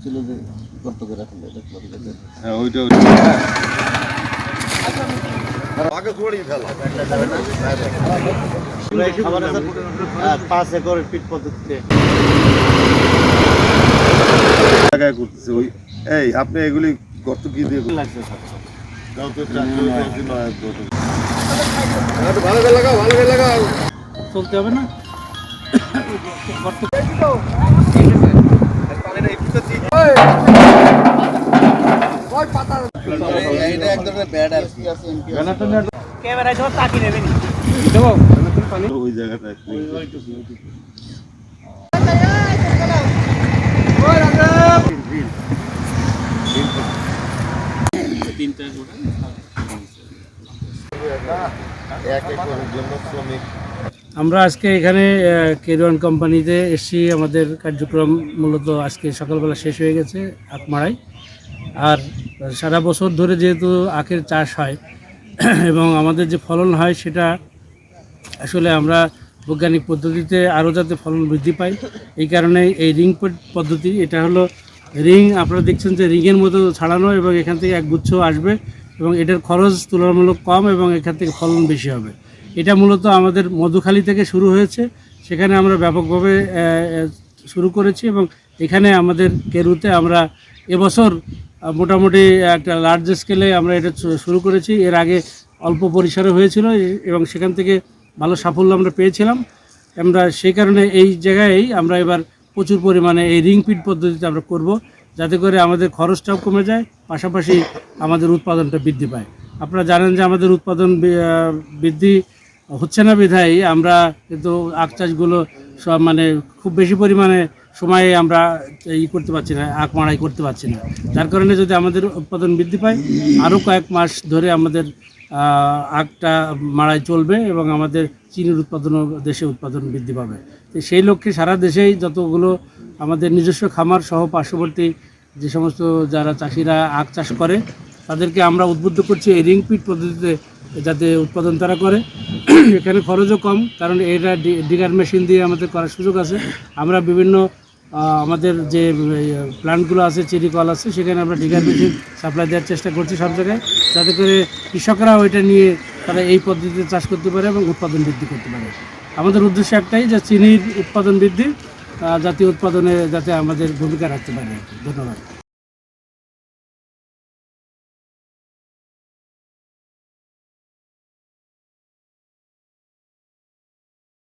বলছিল যে গর্ত করে রাখলে হ্যাঁ ওইটা আগে জোড়ি ফেলা 5 একর ফিট পদ্ধতিতে জায়গায় করতেছে ওই এই আপনি এগুলি গর্ত কি দিয়ে লাগছে স্যার। দাও তো ভালো করে লাগাও চলতে হবে না ওই জায়গাটা আমরা আজকে এখানে কেরওয়ান কোম্পানিতে এসেছি। আমাদের কার্যক্রম মূলত আজকে সকালবেলা শেষ হয়ে গেছে আখমারায়। আর সারা বছর ধরে যেহেতু আখের চাষ হয় এবং আমাদের যে ফলন হয় সেটা আসলে আমরা বৈজ্ঞানিক পদ্ধতিতে আরও যাতে ফলন বৃদ্ধি পায় এই কারণে এই রিং পদ্ধতি, এটা হলো রিং, আপনারা দেখছেন যে রিংয়ের মতো ছাড়ানো এবং এখান থেকে একগুচ্ছ আসবে এবং এটার খরচ তুলনামূলক কম এবং এখান থেকে ফলন বেশি হবে। এটা মূলত আমাদের মধুখালী থেকে শুরু হয়েছে, সেখানে আমরা ব্যাপকভাবে শুরু করেছি এবং এখানে আমাদের কেরুতে আমরা এবছর মোটামুটি একটা লার্জ স্কেলে আমরা এটা শুরু করেছি। এর আগে অল্প পরিসরে হয়েছিল এবং সেখান থেকে ভালো সাফল্য আমরা পেয়েছিলাম। আমরা সেই কারণে এই জায়গায় আমরা এবার প্রচুর পরিমাণে এই রিং পিট পদ্ধতিতে আমরা করব, যাতে করে আমাদের খরচটাও কমে যায়, পাশাপাশি আমাদের উৎপাদনটা বৃদ্ধি পায়। আপনারা জানেন যে আমাদের উৎপাদন বৃদ্ধি হচ্ছে না বিধায় আমরা কিন্তু আখ চাষগুলো সব খুব বেশি পরিমাণে সময়ে আমরা করতে পারছি না, আখ মাড়াই করতে পারছি না। যার কারণে যদি আমাদের উৎপাদন বৃদ্ধি পায় আরও কয়েক মাস ধরে আমাদের আখটা মাড়াই চলবে এবং আমাদের চিনির উৎপাদনও দেশে উৎপাদন বৃদ্ধি পাবে। তো সেই লক্ষ্যে সারা দেশেই যতগুলো আমাদের নিজস্ব খামার সহ পার্শ্ববর্তী যে সমস্ত যারা চাষিরা আখ চাষ করে তাদেরকে আমরা উদ্বুদ্ধ করছি এই রিং পিট পদ্ধতিতে যাতে উৎপাদন তারা করে। এখানে খরচও কম, কারণ এটা ডিগার মেশিন দিয়ে আমাদের করার সুযোগ আছে। আমরা বিভিন্ন আমাদের যে প্ল্যান্টগুলো আছে, চিনি কল আছে, সেখানে আমরা ডিগার মেশিন সাপ্লাই দেওয়ার চেষ্টা করছি সব জায়গায়, যাতে করে কৃষকরা ওইটা নিয়ে তারা এই পদ্ধতিতে চাষ করতে পারে এবং উৎপাদন বৃদ্ধি করতে পারে। আমাদের উদ্দেশ্য একটাই যে চিনির উৎপাদন বৃদ্ধি, জাতীয় উৎপাদনে যাতে আমাদের ভূমিকা রাখতে পারে। ধন্যবাদ।